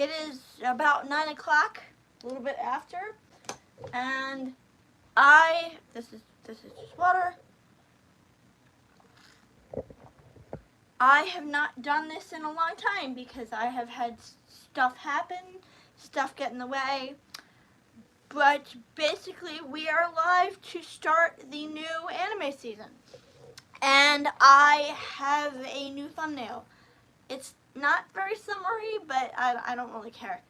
It is about 9 o'clock, a little bit after, and this is just water. I have not done this in a long time because I have had stuff happen, stuff get in the way. But basically, we are live to start the new anime season. And I have a new thumbnail. It's not very summery, but I don't really care.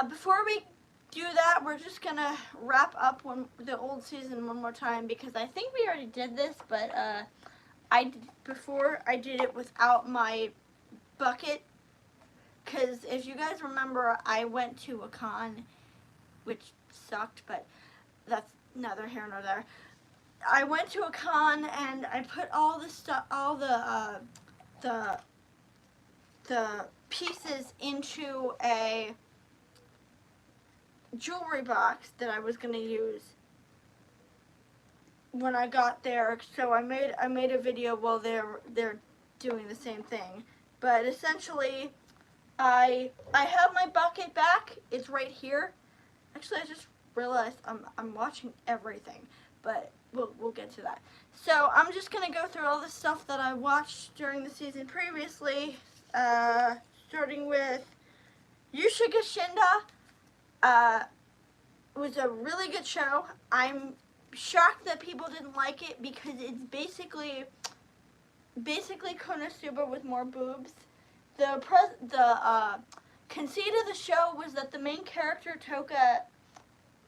Before we do that, we're just gonna wrap up the old season one more time because I think we already did this, but before I did it without my bucket. Because if you guys remember, I went to a con, which sucked, but that's neither here nor there. I went to a con and I put all the stuff, all the pieces into a jewelry box that I was gonna use when I got there. So I made a video while they're doing the same thing. But essentially, I have my bucket back. It's right here. Actually, I just realized I'm watching everything, but we'll get to that. So I'm just gonna go through all the stuff that I watched during the season previously, starting with Yushiga Shinda. It was a really good show. I'm shocked that people didn't like it because it's basically Konosuba with more boobs. The conceit of the show was that the main character Toka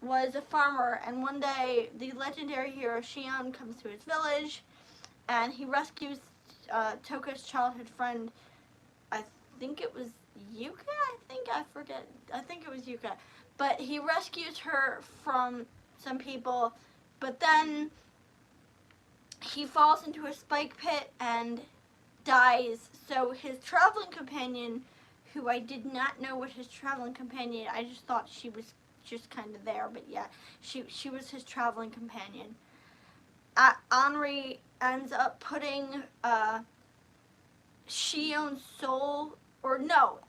was a farmer, and one day the legendary hero Shion comes to his village, and he rescues Toka's childhood friend. I think it was Yuka. I think it was Yuka, but he rescues her from some people, but then he falls into a spike pit and dies. So his traveling companion, who I did not know was his traveling companion, I just thought she was just kind of there, but yeah, she was his traveling companion. Henri ends up putting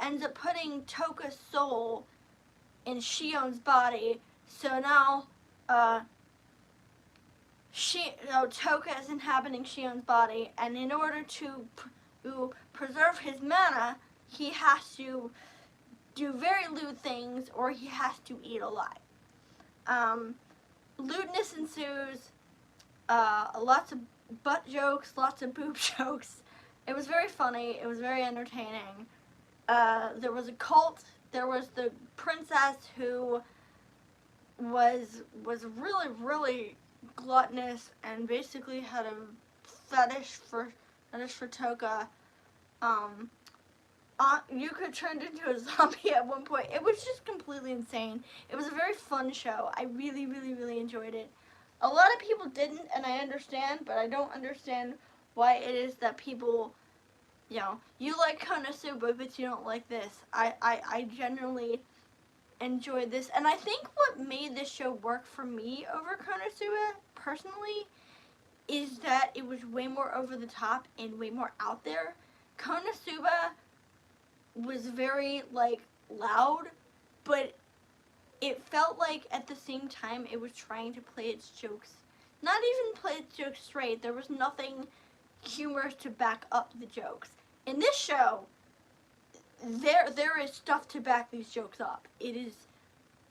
ends up putting Toka's soul in Shion's body. So now Toka is inhabiting Shion's body, and in order to preserve his mana, he has to do very lewd things, or he has to eat a lot. Lewdness ensues, lots of butt jokes, lots of boob jokes. It was very funny, it was very entertaining. There was a cult, there was the princess who was really, really gluttonous and basically had a fetish for Toka. Yuka turned into a zombie at one point. It was just completely insane. It was a very fun show. I really, really, really enjoyed it. A lot of people didn't, and I understand, but I don't understand why it is that people, you like Konosuba, but you don't like this. I generally enjoyed this, and I think what made this show work for me over Konosuba, personally, is that it was way more over the top and way more out there. Konosuba was very, loud, but it felt like at the same time it was trying to play its jokes. Not even play its jokes straight. There was nothing humorous to back up the jokes. In this show, there is stuff to back these jokes up. It is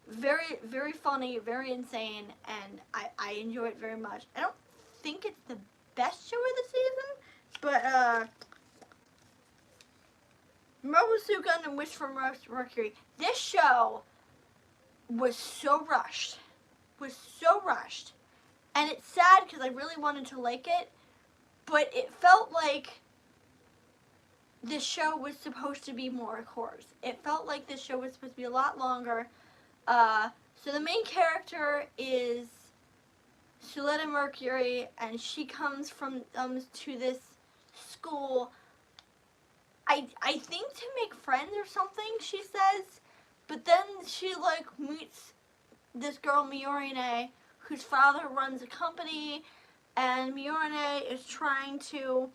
very, very funny, very insane, and I enjoy it very much. I don't think it's the best show of the season, but Mobile Suit Gundam Wish from Mercury. This show was so rushed. And it's sad because I really wanted to like it, but it felt like this show was supposed to be more course. It felt like this show was supposed to be a lot longer. So the main character is Suletta Mercury, and she comes from to this school, I think to make friends or something, she says, but then she meets this girl Miorine, whose father runs a company, and Miorine is trying to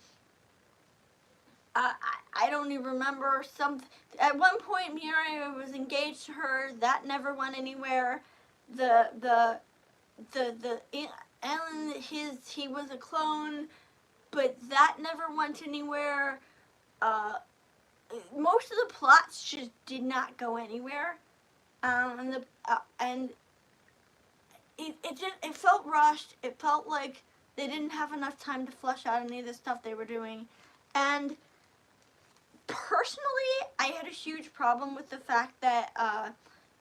I don't even remember some. At one point, Mirai was engaged to her. That never went anywhere. The Alan, he was a clone, but that never went anywhere. Uh, Most of the plots just did not go anywhere. And it felt rushed. It felt like they didn't have enough time to flesh out any of the stuff they were doing, and personally, I had a huge problem with the fact that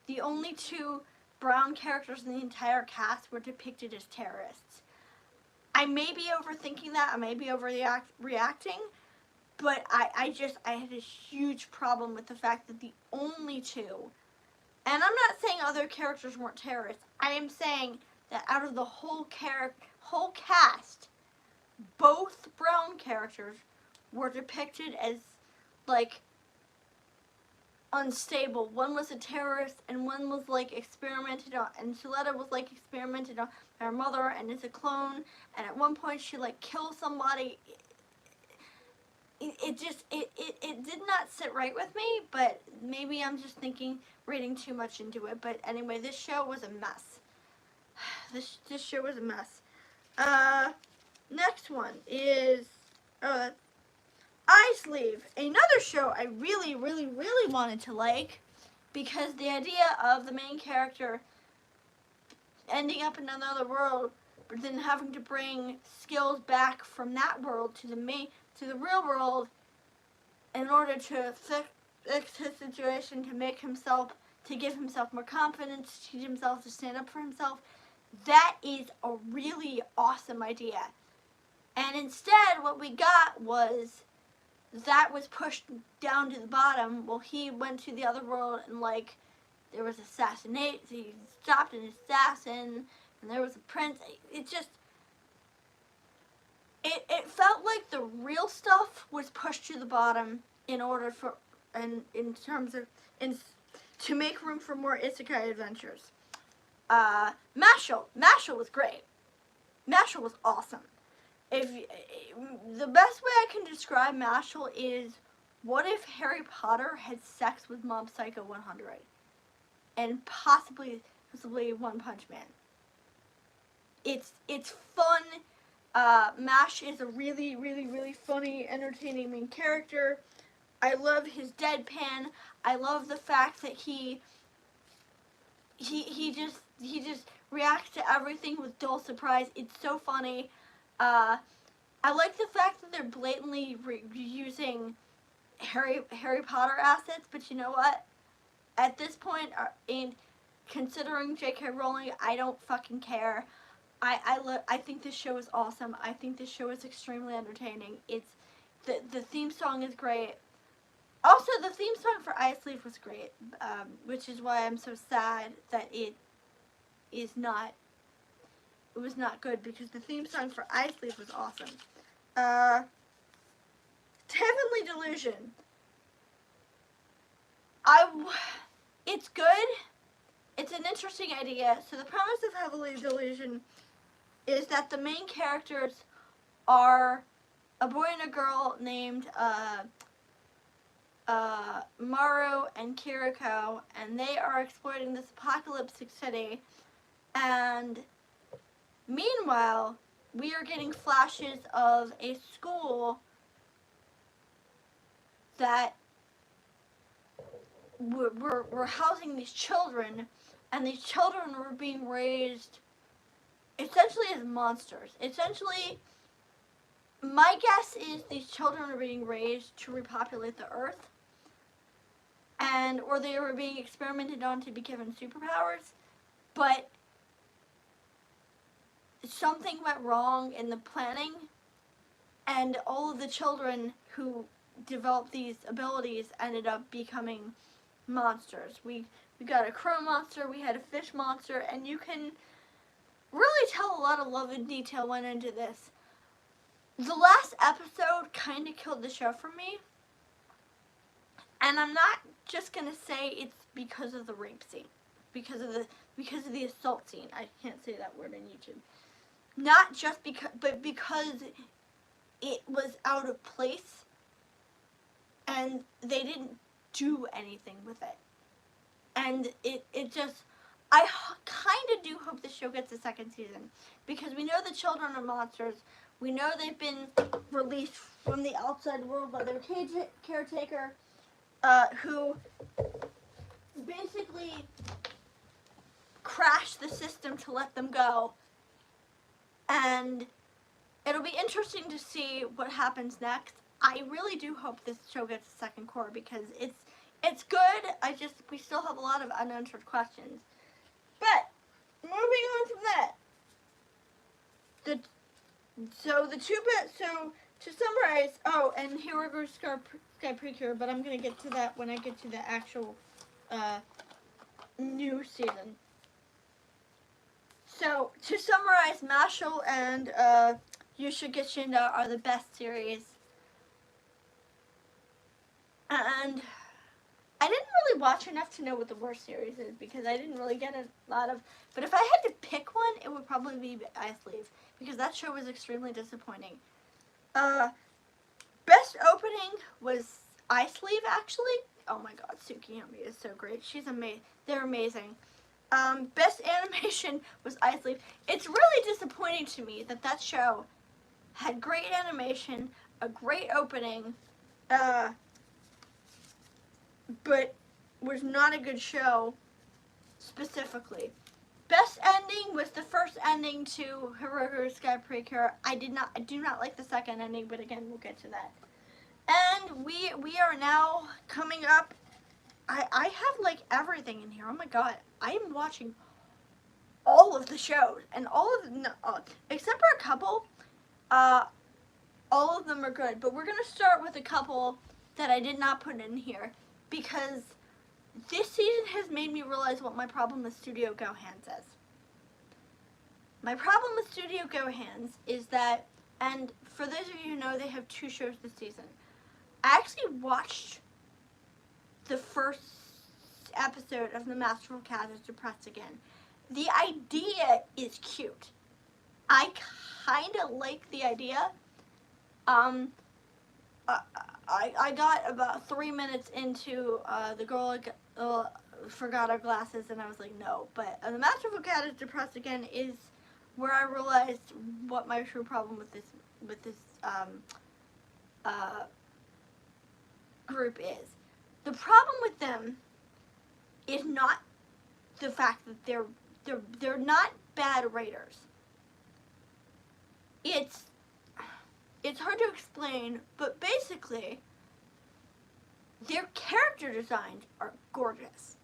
the only two brown characters in the entire cast were depicted as terrorists. I may be overthinking that. I may be overreacting, but I had a huge problem with the fact that the only two, and I'm not saying other characters weren't terrorists. I am saying that out of the whole cast, both brown characters were depicted as like unstable. One was a terrorist and one was like experimented on, and Shaletta was like experimented on her mother and is a clone, and at one point she like kills somebody. It did not sit right with me, but maybe I'm just reading too much into it. But anyway, this show was a mess. This show was a mess. Next one is Eye Sleeve, another show I really, really, really wanted to like, because the idea of the main character ending up in another world, but then having to bring skills back from that world to the real world in order to fix his situation, to give himself more confidence, to teach himself to stand up for himself. That is a really awesome idea. And instead, what we got was that was pushed down to the bottom. Well, he went to the other world and like there was assassination. He stopped an assassin, and there was a prince. It felt like the real stuff was pushed to the bottom in order for to make room for more isekai adventures. Mashle was great. Mashle was awesome. The best way I can describe Mashle is, what if Harry Potter had sex with Mob Psycho 100 and possibly One Punch Man? It's fun. Mash is a really, really, really funny, entertaining main character. I love his deadpan. I love the fact that he just reacts to everything with dull surprise. It's so funny. I like the fact that they're blatantly using Harry Potter assets, but you know what? At this point, and considering J.K. Rowling, I don't fucking care. I think this show is awesome. I think this show is extremely entertaining. It's the theme song is great. Also, the theme song for Eye Sleeve was great, which is why I'm so sad that it was not good, because the theme song for Eye Sleeve was awesome. Heavenly Delusion. It's good. It's an interesting idea. So the premise of Heavenly Delusion is that the main characters are a boy and a girl named Maru and Kiriko, and they are exploring this apocalyptic city. And meanwhile, we are getting flashes of a school that we're housing these children, and these children were being raised essentially as monsters. Essentially, my guess is these children are being raised to repopulate the earth, or they were being experimented on to be given superpowers, but something went wrong in the planning, and all of the children who developed these abilities ended up becoming monsters. We got a crow monster, we had a fish monster, and you can really tell a lot of love and detail went into this. The last episode kind of killed the show for me, and I'm not just gonna say it's because of the rape scene, because of the assault scene. I can't say that word on YouTube. Not just because, but because it was out of place. and they didn't do anything with it. And it just, I kind of do hope the show gets a second season, because we know the children are monsters. We know they've been released from the outside world by their caretaker, who basically crashed the system to let them go. And it'll be interesting to see what happens next. I really do hope this show gets a second core, because it's good. We still have a lot of unanswered questions. But moving on from that, so to summarize, and here we go, Sky Precure, but I'm gonna get to that when I get to the actual new season. So to summarize, Mashle and Yusha Gishinda are the best series, and I didn't really watch enough to know what the worst series is, because I didn't really get a lot of, but if I had to pick one, it would probably be Ice Leaf, because that show was extremely disappointing. Best opening was Ice Leaf, actually. Oh my god, Tsukiyami is so great. She's amazing. They're amazing. Best animation was Ice Leaf. It's really disappointing to me that show had great animation, a great opening, but was not a good show specifically. Best ending was the first ending to Hirohiro Sky Precure. I do not like the second ending, but again, we'll get to that. And we are now coming up. I have like everything in here. Oh my god, I am watching all of the shows, and all of them, except for a couple, all of them are good. But we're gonna start with a couple that I did not put in here, because this season has made me realize what my problem with Studio Gohans is. My problem with Studio Gohans is that, and for those of you who know, they have 2 shows this season. I actually watched the first episode of The Masterful Cat is Depressed Again. The idea is cute. I kind of like the idea. I got about 3 minutes into the girl forgot her glasses, and I was like, no. But The Masterful Cat is Depressed Again is where I realized what my true problem with this group is. The problem with them is not the fact that they're not bad writers. It's hard to explain, but basically, their character designs are gorgeous.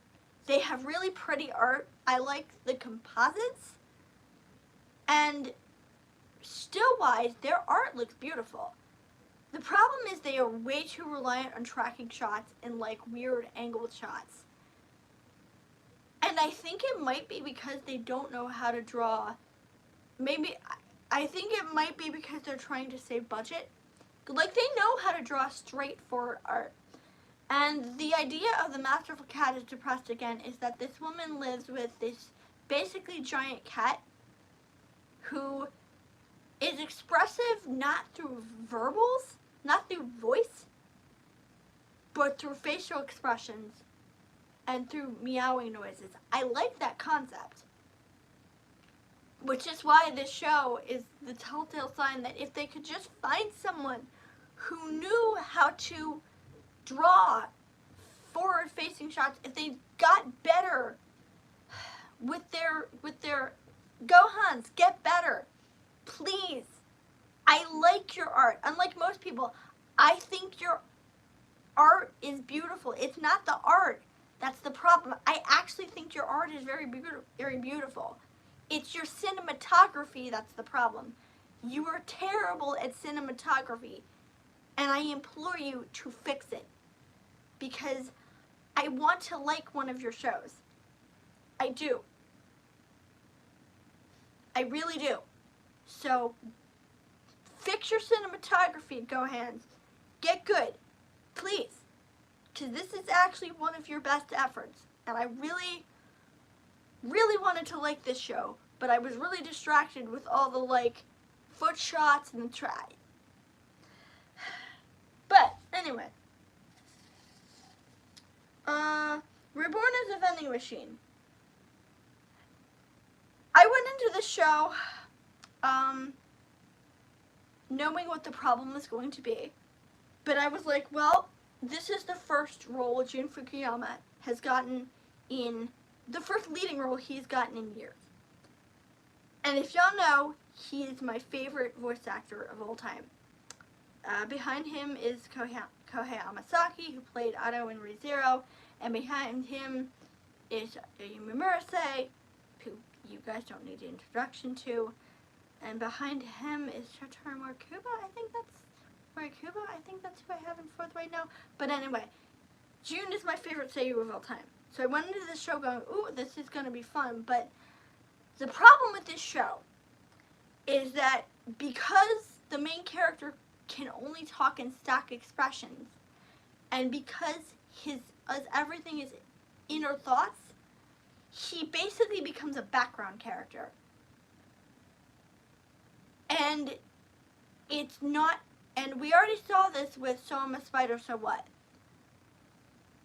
They have really pretty art. I like the composites. And still-wise, their art looks beautiful. The problem is they are way too reliant on tracking shots and like weird angled shots. And I think it might be because they don't know how to draw. Maybe, I think it might be because they're trying to save budget. Like, they know how to draw straightforward art. And the idea of The Masterful Cat is Depressed Again is that this woman lives with this basically giant cat who is expressive not through verbals, not through voice, but through facial expressions and through meowing noises. I like that concept. Which is why this show is the telltale sign that if they could just find someone who knew how to draw forward-facing shots, if they got better with their Gohans, get better, please. I like your art. Unlike most people, I think your art is beautiful. It's not the art that's the problem. I actually think your art is very beautiful. It's your cinematography that's the problem. You are terrible at cinematography, and I implore you to fix it, because I want to like one of your shows. I do. I really do. So, fix your cinematography, Gohans. Get good, please, because this is actually one of your best efforts, and I really wanted to like this show, but I was really distracted with all the like foot shots and the try. But anyway, Reborn is a vending machine. I went into the show, knowing what the problem was going to be. But I was like, well, this is the first role Jun Fukuyama has gotten in, the first leading role he's gotten in years. And if y'all know, he is my favorite voice actor of all time. Behind him is Kohei Amasaki, who played Otto in ReZero, and behind him is Ayumi Murase, who you guys don't need an introduction to, and behind him is Shotaro Morikubo. I think that's who I have in fourth right now. But anyway, Jun is my favorite seiyuu of all time. So I went into this show going, ooh, this is going to be fun. But the problem with this show is that because the main character can only talk in stock expressions, and because everything is inner thoughts, he basically becomes a background character. And it's not, and we already saw this with So I'm a Spider, So What?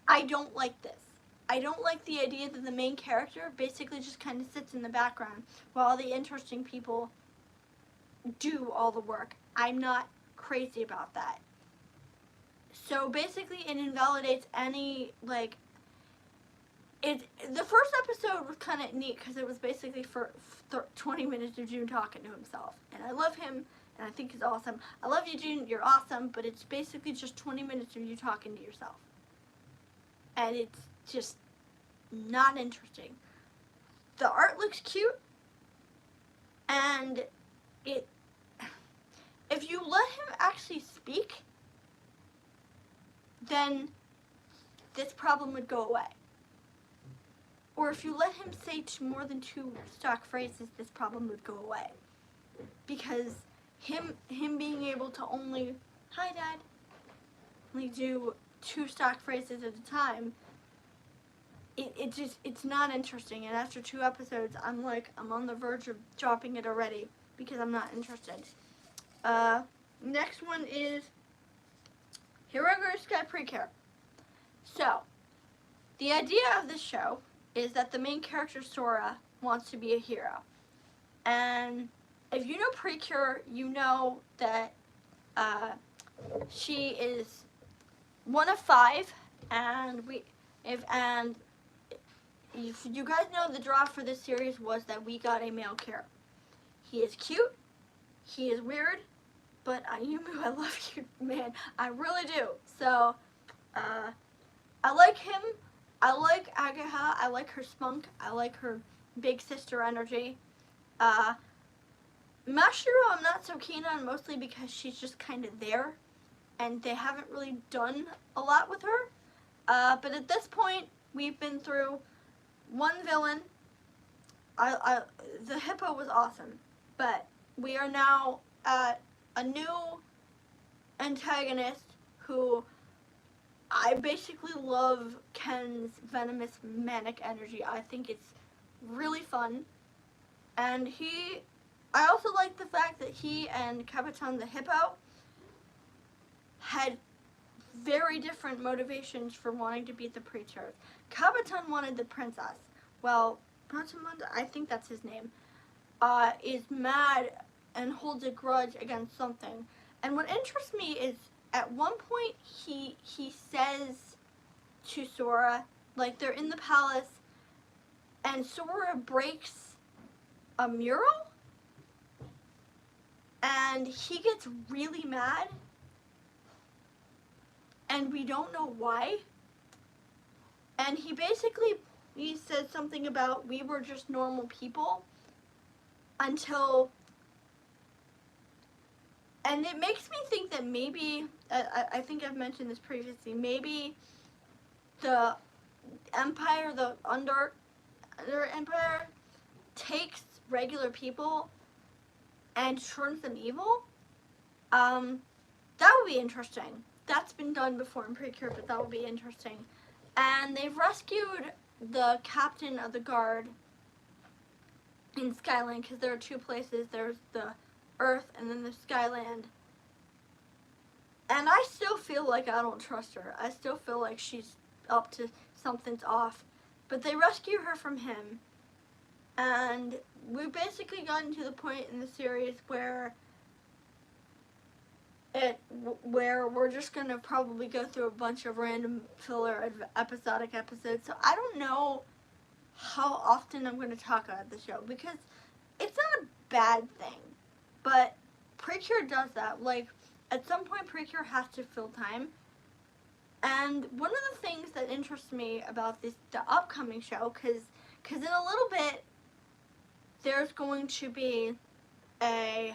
I don't like this. I don't like the idea that the main character basically just kind of sits in the background while all the interesting people do all the work. I'm not crazy about that. So basically it invalidates any, like, the first episode was kind of neat because it was basically for 20 minutes of Jun talking to himself. And I love him, and I think he's awesome. I love you, Jun, you're awesome, but it's basically just 20 minutes of you talking to yourself. And it's just not interesting. The art looks cute, and if you let him actually speak, then this problem would go away. Or if you let him say more than 2 stock phrases, this problem would go away. Because him being able to only, hi Dad, only do 2 stock phrases at a time, it's not interesting. And after 2 episodes, I'm on the verge of dropping it already because I'm not interested. Next one is Hirogaru Sky Precure. So, the idea of this show is that the main character, Sora, wants to be a hero. And if you know Precure, you know that she is one of 5, and if you guys know, the draw for this series was that we got a male character. He is cute, he is weird, but Ayumu, I love you, man. I really do. So, I like him. I like Agaha. I like her spunk. I like her big sister energy. Mashiro I'm not so keen on, mostly because she's just kind of there, and they haven't really done a lot with her. But at this point, we've been through 1 villain. The hippo was awesome, but we are now at a new antagonist who I basically love. Ken's venomous manic energy. I think it's really fun, and I also like the fact that he and Kabuton the hippo had very different motivations for wanting to beat the preachers. Kabuton wanted the princess. Well, Protomunda, I think that's his name, is mad and holds a grudge against something. And what interests me is at one point he says to Sora, like they're in the palace, and Sora breaks a mural, and he gets really mad, and we don't know why. And he said something about we were just normal people until, and it makes me think that maybe, I think I've mentioned this previously, maybe the Empire, the Under Empire, takes regular people and turns them evil. That would be interesting. That's been done before in Precure, but that would be interesting. And they've rescued the captain of the guard in Skyland, because there are 2 places. There's the Earth and then the Skyland. And I still feel like I don't trust her. I still feel like she's up to something's off. But they rescue her from him. And we've basically gotten to the point in the series where we're just gonna probably go through a bunch of random filler episodic episodes. So I don't know how often I'm gonna talk about the show, because it's not a bad thing, but Precure does that. Like, at some point, Precure has to fill time. And one of the things that interests me about the upcoming show, because in a little bit, there's going to be a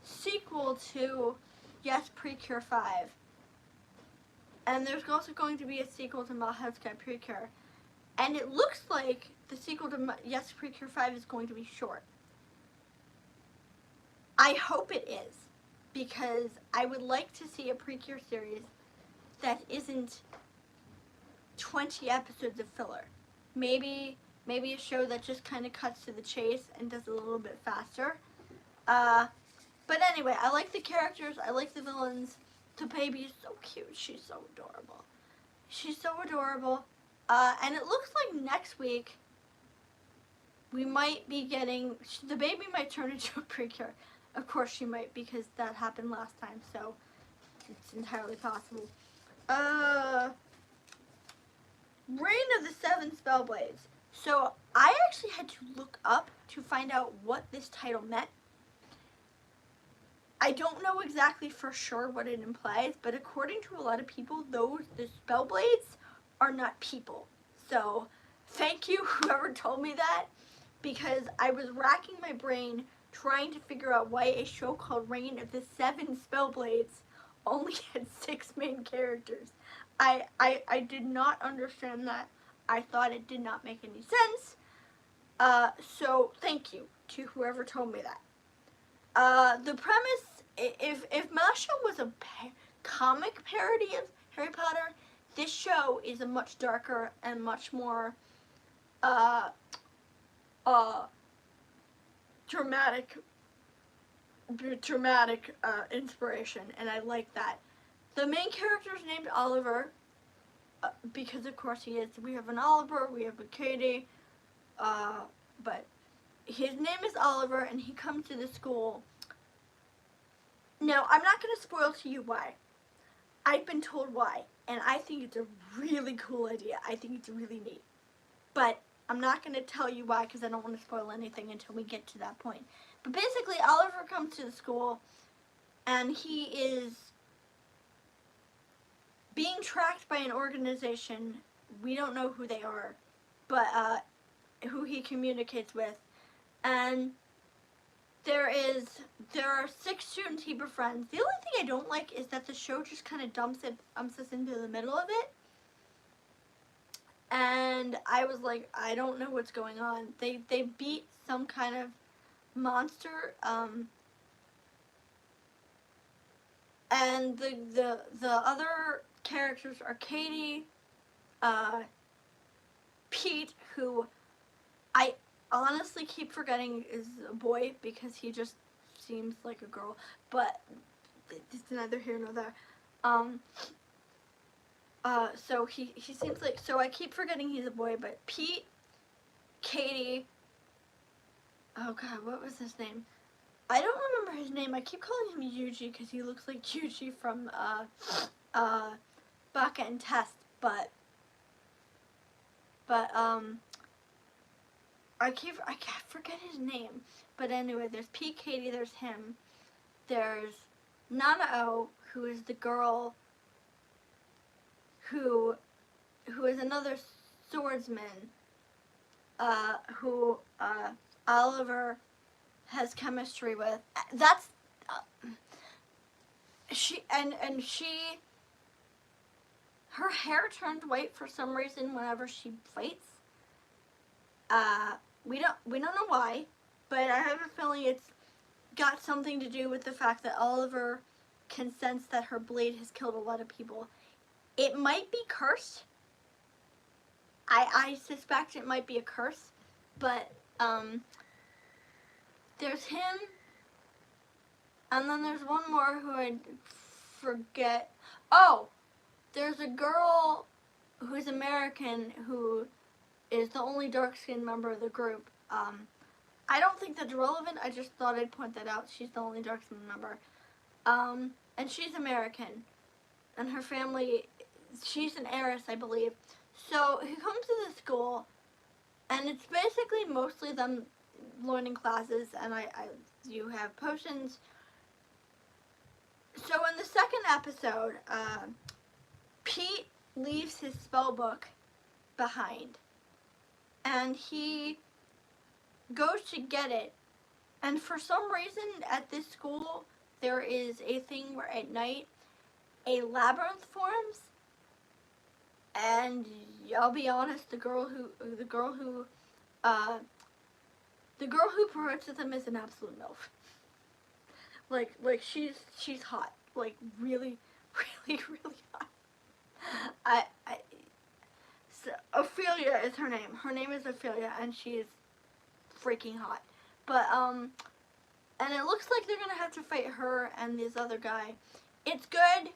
sequel to Yes, Precure 5. And there's also going to be a sequel to Mahevsky Precure. And it looks like the sequel to Yes, Precure 5 is going to be short. I hope it is, because I would like to see a Precure series that isn't 20 episodes of filler. Maybe a show that just kind of cuts to the chase and does it a little bit faster. But anyway, I like the characters, I like the villains. The baby is so cute, she's so adorable. She's so adorable. And it looks like next week we might be getting, the baby might turn into a Precure. Of course she might, because that happened last time, so it's entirely possible. Reign of the Seven Spellblades. So I actually had to look up to find out what this title meant. I don't know exactly for sure what it implies, but according to a lot of people, the Spellblades are not people. So thank you, whoever told me that, because I was racking my brain trying to figure out why a show called Reign of the Seven Spellblades only had 6 main characters. I did not understand that. I thought it did not make any sense. So thank you to whoever told me that. The premise, if Masha was a comic parody of Harry Potter, this show is a much darker and much more dramatic inspiration, and I like that. The main character is named Oliver, because of course he is. We have an Oliver, we have a Katie, but his name is Oliver, and he comes to the school. Now, I'm not going to spoil to you why. I've been told why, and I think it's a really cool idea. I think it's really neat. But I'm not going to tell you why, because I don't want to spoil anything until we get to that point. But basically, Oliver comes to the school, and he is being tracked by an organization. We don't know who they are, but who he communicates with. And there are 6 students he befriends. The only thing I don't like is that the show just kind of dumps us into the middle of it. And I was like, I don't know what's going on. They beat some kind of monster, and the other characters are Katie, Pete, who I honestly keep forgetting is a boy because he just seems like a girl, but it's neither here nor there. So he seems like, so I keep forgetting he's a boy, but Pete, Katie, oh god, what was his name? I don't remember his name. I keep calling him Yuji because he looks like Yuji from Baka and Test, but I can't forget his name. But anyway, there's Pete, Katie, there's him. There's Nanao, who is the girl who is another swordsman, who Oliver has chemistry with. That's her hair turned white for some reason whenever she fights. We don't know why, but I have a feeling it's got something to do with the fact that Oliver can sense that her blade has killed a lot of people. It might be cursed. I suspect it might be a curse, but there's him, and then there's one more who I forget. Oh, there's a girl who's American who is the only dark-skinned member of the group. I don't think that's relevant. I just thought I'd point that out. She's the only dark-skinned member. And she's American. And her family, she's an heiress, I believe. So he comes to the school, and it's basically mostly them learning classes, and you have potions. So in the second episode, Pete leaves his spell book behind, and he goes to get it, and for some reason at this school there is a thing where at night a labyrinth forms, and I'll be honest, the girl who promotes with him is an absolute MILF. Like she's hot, like really really hot. So Ophelia is her name. Her name is Ophelia, and she's freaking hot. But and it looks like they're gonna have to fight her and this other guy. It's good.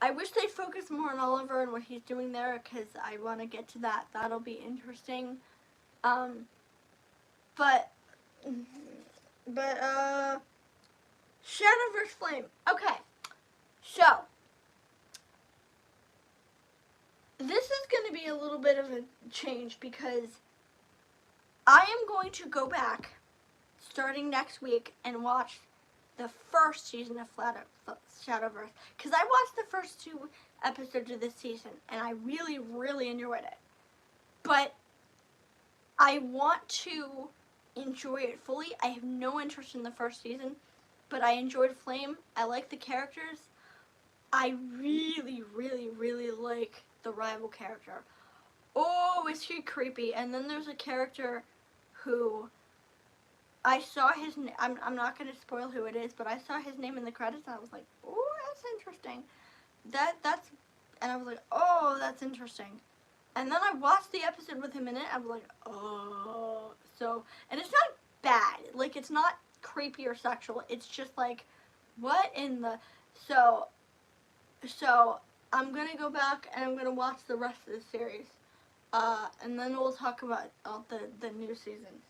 I wish they'd focus more on Oliver and what he's doing there, because I want to get to that. That'll be interesting. But Shadow vs. Flame. Okay, so this is going to be a little bit of a change, because I am going to go back starting next week and watch the first season of Shadowverse, because I watched the first 2 episodes of this season and I really, really enjoyed it. But I want to enjoy it fully. I have no interest in the first season, but I enjoyed Flame. I like the characters. I really, really, really like the rival character. Oh, is she creepy? And then there's a character who I saw his name. I'm not going to spoil who it is, but I saw his name in the credits and I was like, oh, that's interesting. And I was like, oh, that's interesting. And then I watched the episode with him in it. I was like, oh. So, and it's not bad. Like, it's not creepy or sexual. It's just like, what in the... So I'm going to go back and I'm going to watch the rest of the series. And then we'll talk about the new season.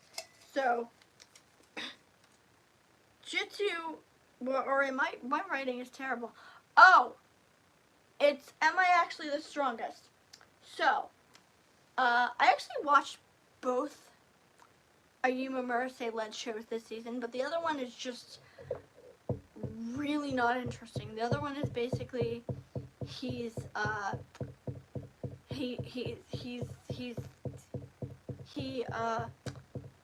So, Jitsu, or my writing is terrible. Oh, it's Am I Actually the Strongest? So, I actually watched both Ayuma Murasei-led shows this season, but the other one is just really not interesting. The other one is basically he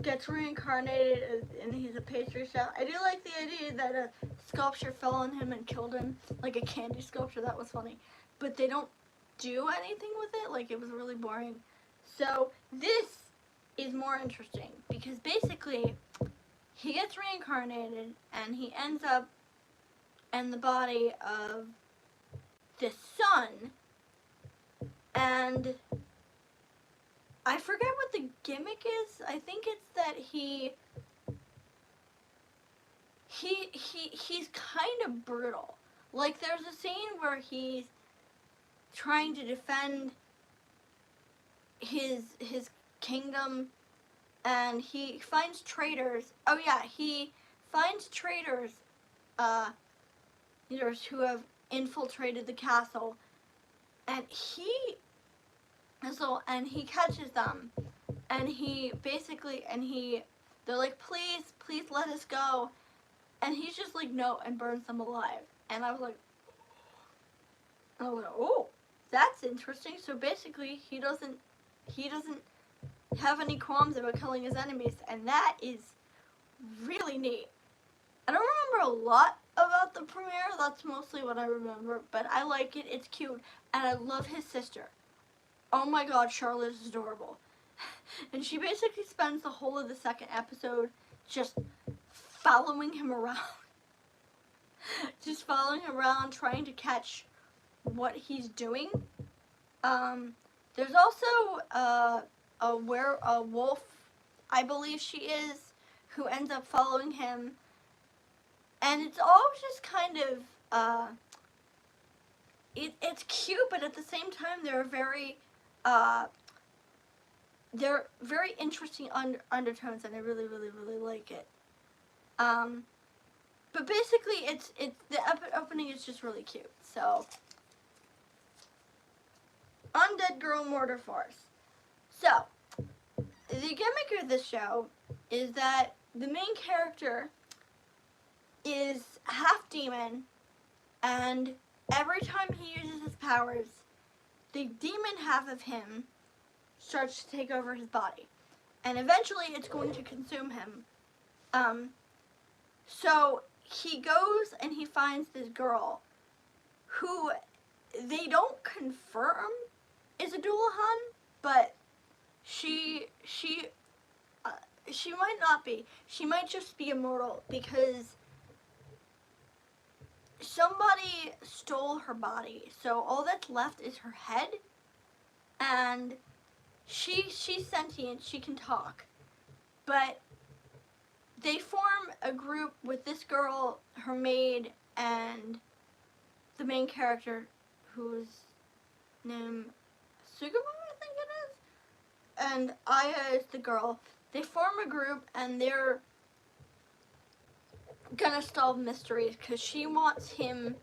gets reincarnated and he's a pastry chef. I do like the idea that a sculpture fell on him and killed him, like a candy sculpture. That was funny, but they don't do anything with it. Like, it was really boring. So this is more interesting because basically he gets reincarnated and he ends up in the body of the sun, and I forget what the gimmick is. I think it's that he's kind of brutal. Like, there's a scene where he's trying to defend his kingdom, and he finds traitors. Oh yeah, he finds traitors, who have infiltrated the castle, and he catches them, and they're like, please let us go, and he's just like, no, and burns them alive. And I was like, oh, that's interesting. So basically, he doesn't have any qualms about killing his enemies, and that is really neat. I don't remember a lot about the premiere. That's mostly what I remember, but I like it. It's cute, and I love his sister. Oh my god, Charlotte is adorable. And she basically spends the whole of the second episode just following him around. Just following him around, trying to catch what he's doing. There's also a wolf, I believe she is, who ends up following him. And it's all just kind of it's cute, but at the same time, they're very interesting undertones, and I really, really, really like it. But basically, it's the opening is just really cute. So, Undead Girl Mortar Force. So, the gimmick of this show is that the main character is half demon, and every time he uses his powers, the demon half of him starts to take over his body, and eventually it's going to consume him. So he goes and he finds this girl who they don't confirm is a Dullahan, but she might not be. She might just be immortal because somebody stole her body. So all that's left is her head, and she's sentient. She can talk, but they form a group with this girl, her maid, and the main character, whose name Sugamo, I think it is, and Aya is the girl. They form a group, and they're gonna solve mysteries because she wants him.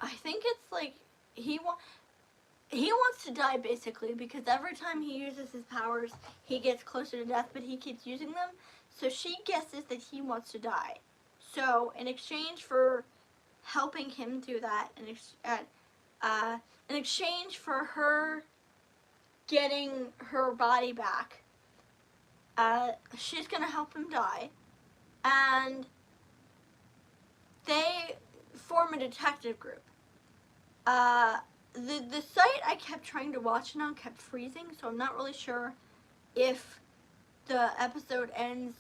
I think it's like he wants to die, basically, because every time he uses his powers, he gets closer to death, but he keeps using them. So she guesses that he wants to die. So in exchange for helping him do that, in exchange for her getting her body back, she's gonna help him die, and they form a detective group. The site I kept trying to watch on kept freezing, so I'm not really sure if the episode ends,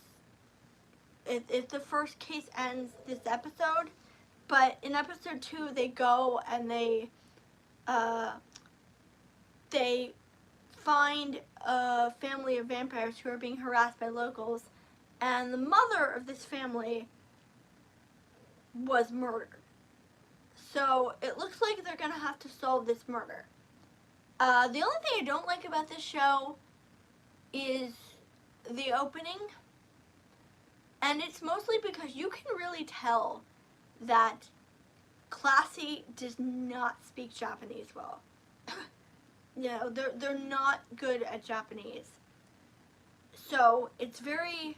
if the first case ends this episode. But in episode 2, they go and they find a family of vampires who are being harassed by locals, and the mother of this family was murdered. So it looks like they're gonna have to solve this murder. The only thing I don't like about this show is the opening, and it's mostly because you can really tell that Classy does not speak Japanese well. You know, they're not good at Japanese, so it's very,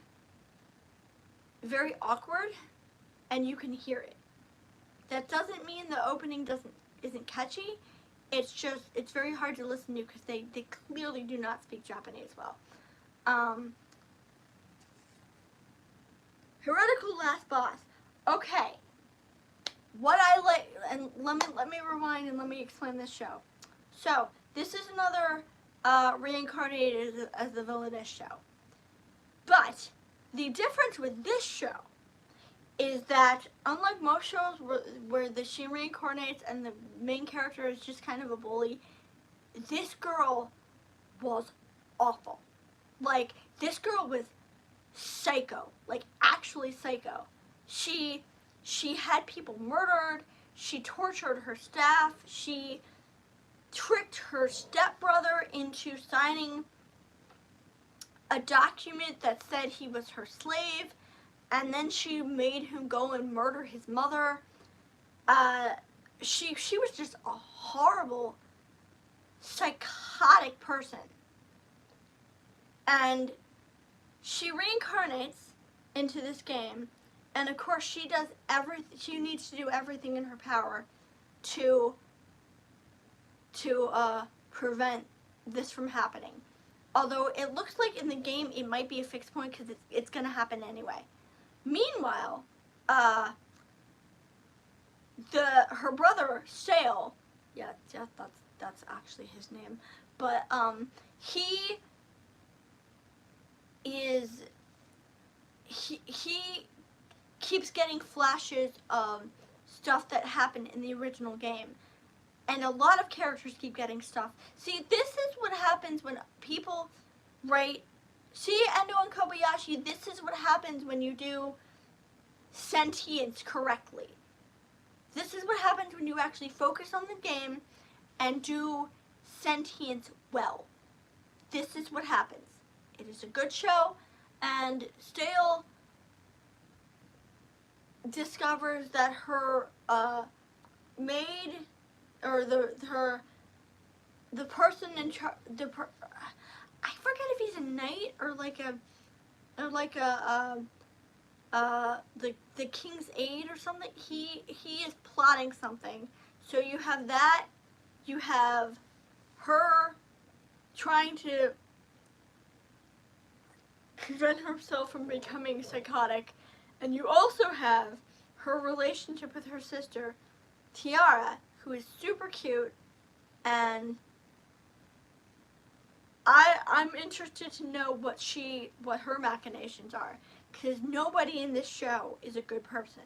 very awkward, and you can hear it. That doesn't mean the opening isn't catchy. It's just, it's very hard to listen to because they clearly do not speak Japanese well. Heretical Last Boss. Okay. What I like, and let me rewind and let me explain this show. So, this is another reincarnated as the villainous show. But the difference with this show is that, unlike most shows where she reincarnates and the main character is just kind of a bully, this girl was awful. Like, this girl was psycho. Like, actually psycho. She had people murdered. She tortured her staff. She tricked her stepbrother into signing a document that said he was her slave, and then she made him go and murder his mother. She was just a horrible, psychotic person. And she reincarnates into this game, and of course she needs to do everything in her power to prevent this from happening. Although it looks like in the game it might be a fixed point because it's going to happen anyway. Meanwhile, her brother Sale, yeah, that's actually his name, but he keeps getting flashes of stuff that happened in the original game. And a lot of characters keep getting stuff. See, this is what happens when people write... See, Endo and Kobayashi, this is what happens when you do sentience correctly. This is what happens when you actually focus on the game and do sentience well. This is what happens. It is a good show, and Stale discovers that her maid, or the person in charge, I forget if he's a knight or the king's aide or something. He is plotting something. So you have that. You have her trying to prevent herself from becoming psychotic, and you also have her relationship with her sister Tiara, who is super cute, and I'm interested to know what her machinations are, because nobody in this show is a good person,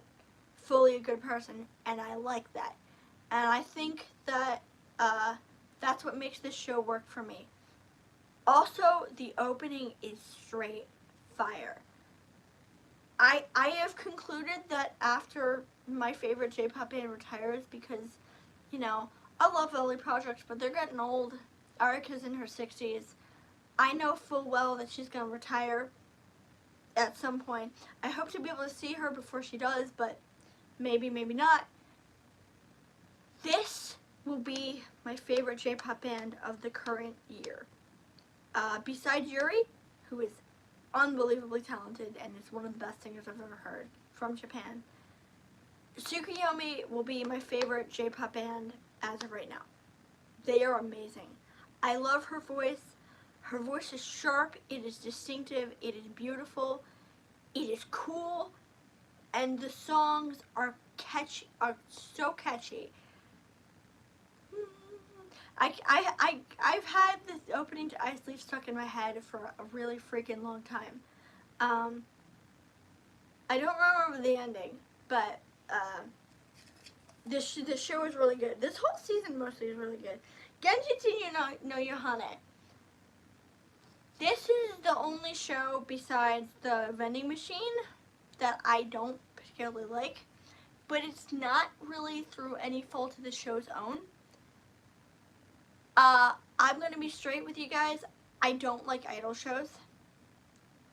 fully a good person, and I like that, and I think that that's what makes this show work for me. Also, the opening is straight fire. I have concluded that after my favorite J-pop band retires, because, you know, I love LA Project, but they're getting old. Arika's in her 60s. I know full well that she's going to retire at some point. I hope to be able to see her before she does, but maybe, maybe not. This will be my favorite J-pop band of the current year. Besides Yuri, who is unbelievably talented and is one of the best singers I've ever heard from Japan, Tsukuyomi will be my favorite J-pop band as of right now. They are amazing. I love her voice. Her voice is sharp, it is distinctive, it is beautiful, it is cool, and the songs are catchy, are so catchy. I've had this opening to Ice Leaf stuck in my head for a really freaking long time. I don't remember the ending, but this show is really good. This whole season mostly is really good. Genjitsu no Yohane. This is the only show besides the vending machine that I don't particularly like, but it's not really through any fault of the show's own. I'm going to be straight with you guys. I don't like idol shows.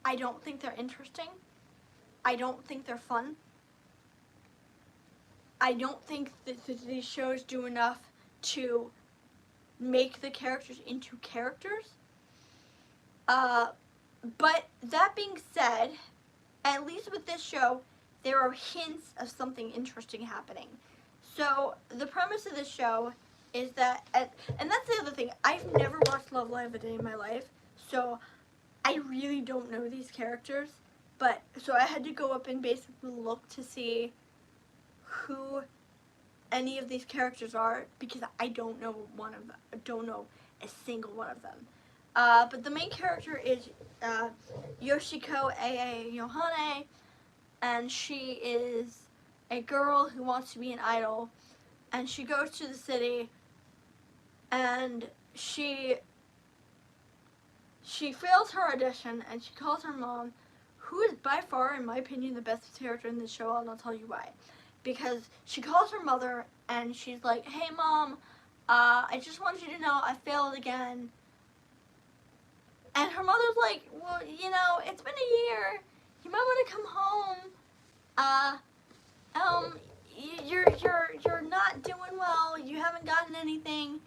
I don't think they're interesting. I don't think they're fun. I don't think that these shows do enough to make the characters into characters. But that being said, at least with this show, there are hints of something interesting happening. So the premise of this show is that, and that's the other thing, I've never watched Love Live a day in my life, so I really don't know these characters, but, so I had to go up and basically look to see who any of these characters are, because I don't know one of them, I don't know a single one of them. But the main character is Yoshiko Aa Yohane, and she is a girl who wants to be an idol, and she goes to the city, and she fails her audition, and she calls her mom, who is by far, in my opinion, the best character in this show, and I'll tell you why. Because she calls her mother, and she's like, hey mom, I just want you to know I failed again. And her mother's like, well, you know, it's been a year. You might want to come home. You're not doing well. You haven't gotten anything.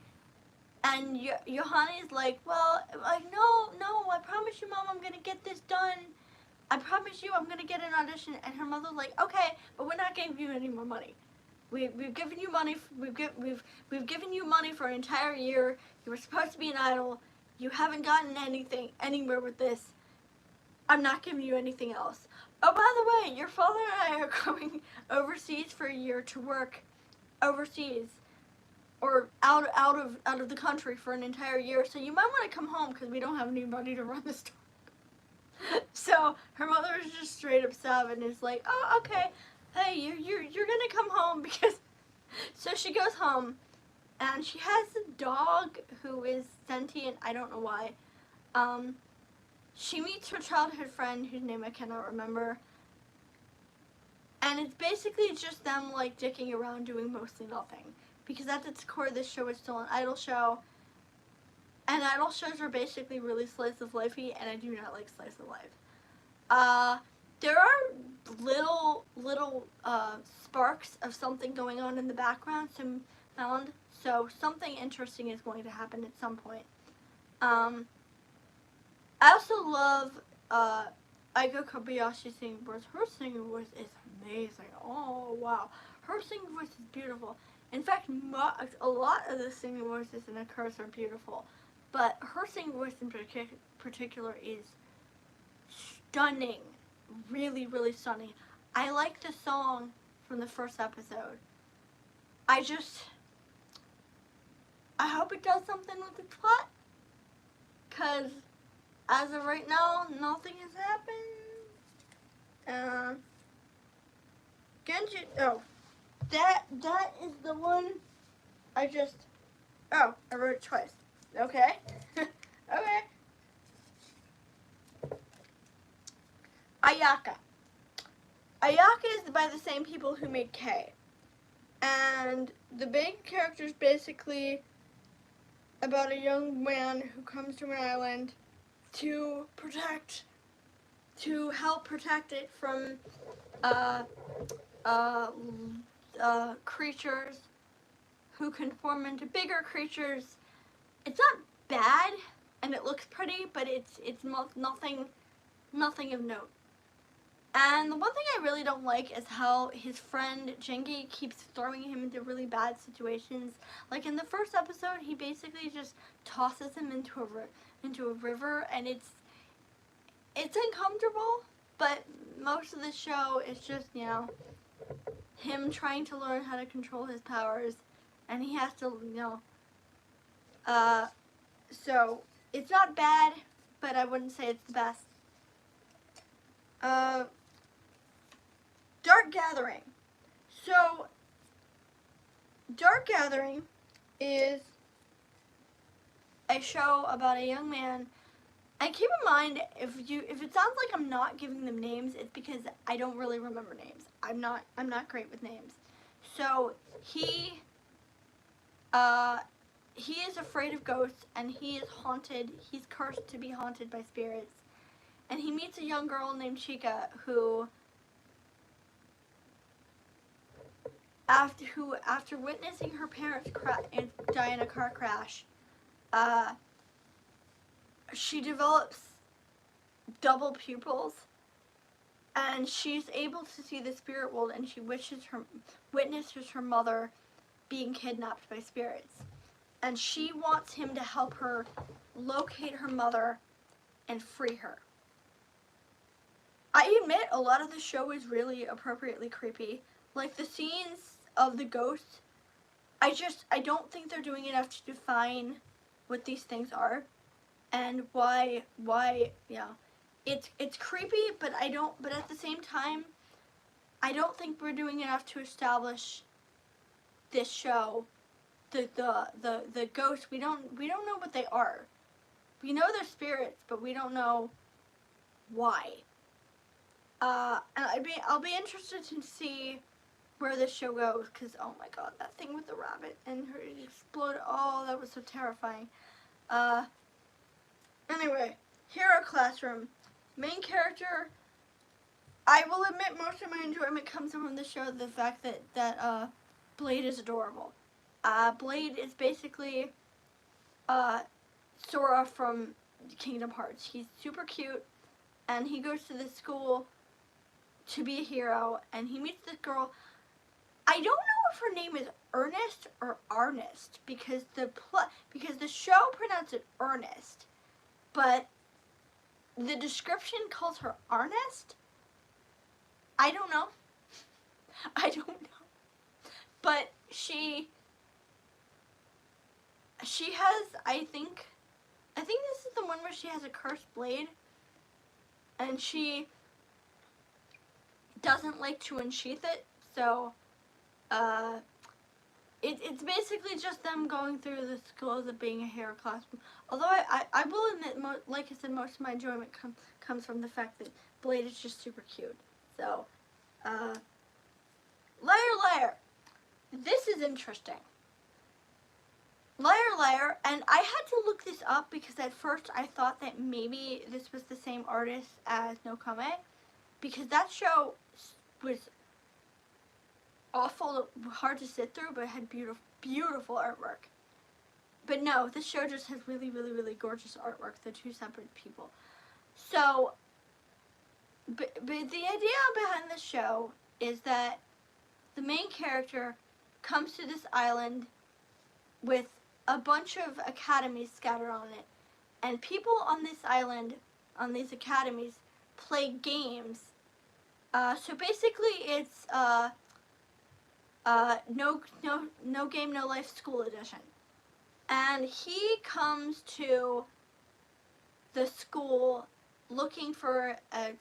And Yohane's like, well, like, no, I promise you, Mom, I'm gonna get this done. I promise you, I'm gonna get an audition. And her mother's like, okay, but we're not giving you any more money. We've given you money. We've given you money for an entire year. You were supposed to be an idol. You haven't gotten anywhere with this. I'm not giving you anything else. Oh, by the way, your father and I are going overseas for a year to work overseas, or out of the country for an entire year. So you might want to come home because we don't have any money to run the store. So her mother is just straight up sad and is like, oh, okay, hey, you're gonna come home because. So she goes home. And she has a dog who is sentient, I don't know why. She meets her childhood friend, whose name I cannot remember. And it's basically just them, like, dicking around doing mostly nothing. Because at its core, this show is still an idol show. And idol shows are basically really slice of lifey, and I do not like slice of life. There are little sparks of something going on in the background, so something interesting is going to happen at some point. I also love Aiko Kobayashi's singing voice. Her singing voice is amazing. Oh, wow. Her singing voice is beautiful. In fact, a lot of the singing voices in A Curse are beautiful. But her singing voice in particular is stunning. Really, really stunning. I like the song from the first episode. I hope it does something with the plot. Because as of right now, nothing has happened. Genji, oh, that is the one I wrote it twice. Okay. Okay. Ayaka. Ayaka is by the same people who made K. And the main character is basically about a young man who comes to an island to help protect it from creatures who can form into bigger creatures. It's not bad, and it looks pretty, but it's nothing of note. And the one thing I really don't like is how his friend Jingi keeps throwing him into really bad situations. Like in the first episode, he basically just tosses him into a river, and it's uncomfortable. But most of the show is just, you know, him trying to learn how to control his powers, and he has to, you know. So it's not bad, but I wouldn't say it's the best. Dark Gathering. So, Dark Gathering is a show about a young man. And keep in mind, if it sounds like I'm not giving them names, it's because I don't really remember names. I'm not great with names. So he is afraid of ghosts, and he is haunted. He's cursed to be haunted by spirits. And he meets a young girl named Chika who after witnessing her parents die in a car crash, she develops double pupils, and she's able to see the spirit world, and she witnesses her mother being kidnapped by spirits. And she wants him to help her locate her mother and free her. I admit a lot of the show is really appropriately creepy. Like the scenes of the ghosts, I don't think they're doing enough to define what these things are and why yeah. It's creepy, but at the same time, I don't think we're doing enough to establish this show. The ghosts, we don't know what they are. We know they're spirits, but we don't know why. And I'll be interested to see where this show goes, because oh my god, that thing with the rabbit and her exploded, oh, that was so terrifying. Anyway, Hero Classroom. Main character, I will admit most of my enjoyment comes from the show, the fact that Blade is adorable. Blade is basically Sora from Kingdom Hearts. He's super cute, and he goes to this school to be a hero, and he meets this girl. I don't know if her name is Ernest or Arnest, because the show pronounced it Ernest, but the description calls her Arnest. I don't know. I don't know. But she has, I think this is the one where she has a cursed blade, and she doesn't like to unsheath it, so it's basically just them going through the schools of being a hero classroom. Although I will admit, like I said, most of my enjoyment comes from the fact that Blade is just super cute. So, Liar. This is interesting. Liar, and I had to look this up because at first I thought that maybe this was the same artist as No Kame, because that show was awful, hard to sit through, but it had beautiful artwork. But no, this show just has really, really, really gorgeous artwork. They're two separate people. So, but the idea behind this show is that the main character comes to this island with a bunch of academies scattered on it. And people on this island, on these academies, play games. So basically it's No Game, No Life School Edition. And he comes to the school looking for a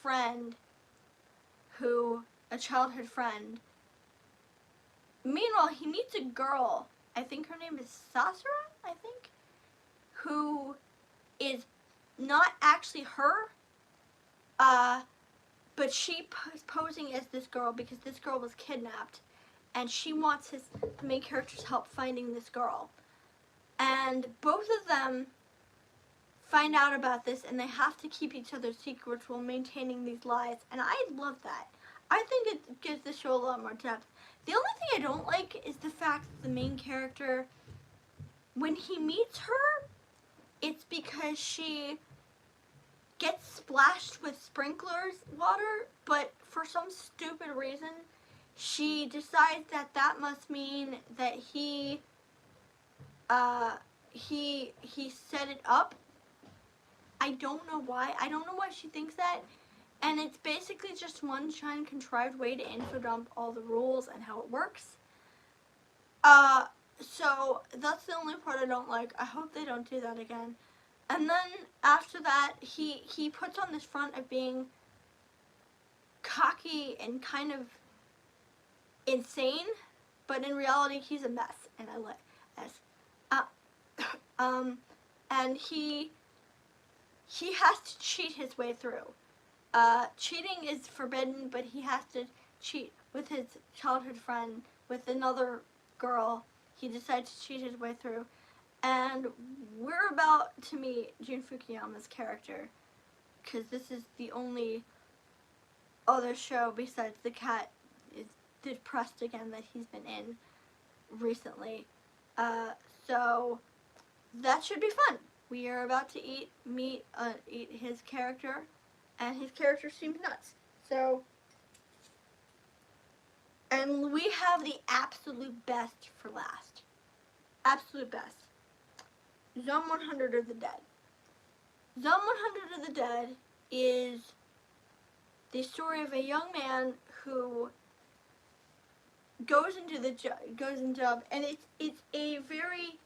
friend a childhood friend. Meanwhile, he meets a girl, I think her name is Sasura, who is not actually her, but she is posing as this girl because this girl was kidnapped, and she wants the main character's help finding this girl. And both of them find out about this, and they have to keep each other's secrets while maintaining these lies, and I love that. I think it gives the show a lot more depth. The only thing I don't like is the fact that the main character, when he meets her, it's because she gets splashed with sprinklers water, but for some stupid reason, she decides that must mean that he set it up. I don't know why. I don't know why she thinks that. And it's basically just one giant contrived way to info dump all the rules and how it works. So that's the only part I don't like. I hope they don't do that again. And then after that, he puts on this front of being cocky and kind of insane, but in reality he's a mess, and I like mess. And he has to cheat his way through. Cheating is forbidden, but he has to cheat with his childhood friend, with another girl. He decides to cheat his way through. And we're about to meet Jun Fukuyama's character, because this is the only other show besides The Cat is Depressed Again that he's been in recently. So that should be fun. We are about to meet his character, and his character seems nuts. So, and we have the absolute best for last. Absolute best. Zom 100 of the Dead. Zom 100 of the Dead is the story of a young man who goes into job, and it's a very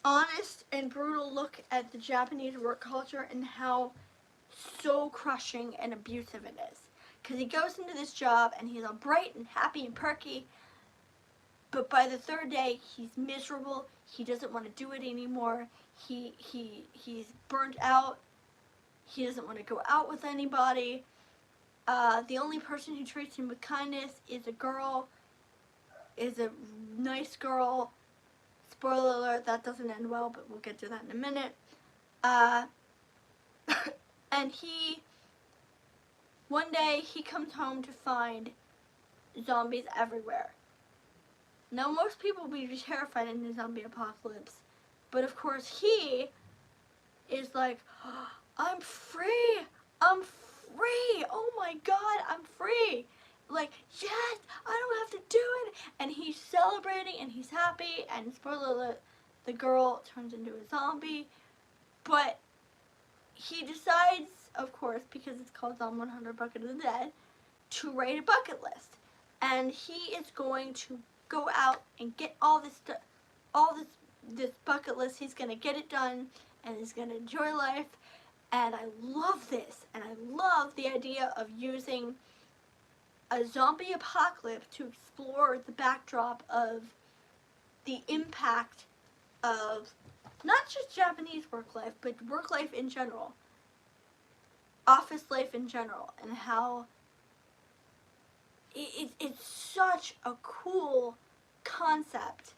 honest and brutal look at the Japanese work culture and how so crushing and abusive it is. Because he goes into this job and he's all bright and happy and perky, but by the third day he's miserable. He doesn't want to do it anymore. He's burnt out. He doesn't want to go out with anybody. The only person who treats him with kindness is a nice girl. Spoiler alert, that doesn't end well, but we'll get to that in a minute. And one day he comes home to find zombies everywhere. Now, most people would be terrified in the zombie apocalypse, but of course he is like, oh, I'm free! I'm free! Oh my god, I'm free! Like, yes, I don't have to do it! And he's celebrating and he's happy, and spoiler alert, the girl turns into a zombie, but he decides, of course, because it's called Zom 100 Bucket of the Dead, to write a bucket list. And he is going to go out and get this bucket list. He's going to get it done, and he's going to enjoy life. And I love this, and I love the idea of using a zombie apocalypse to explore the backdrop of the impact of not just Japanese work life, but work life in general, office life in general, and how it's such a cool concept.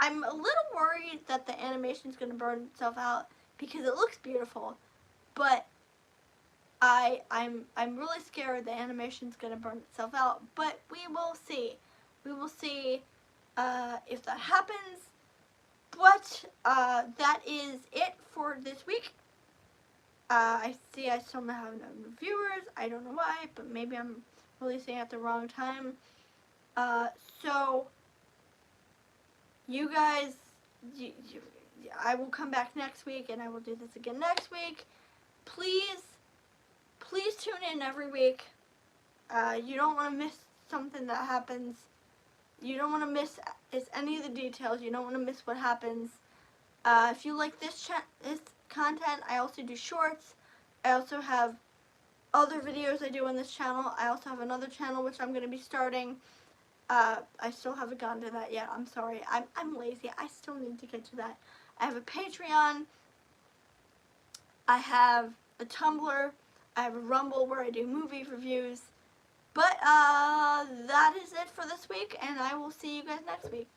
I'm a little worried that the animation's going to burn itself out because it looks beautiful, but I'm really scared the animation's going to burn itself out. But we will see. We will see if that happens. But that is it for this week. I see I still don't have no viewers. I don't know why, but maybe I'm releasing at the wrong time. So you guys, I will come back next week, and I will do this again next week. Please tune in every week. You don't want to miss something that happens. You don't want to miss any of the details. You don't want to miss what happens. If you like this content, I also do shorts. I also have other videos I do on this channel. I also have another channel which I'm going to be starting. I still haven't gotten to that yet. I'm sorry. I'm lazy. I still need to get to that. I have a Patreon. I have a Tumblr. I have a Rumble where I do movie reviews. But that is it for this week, and I will see you guys next week.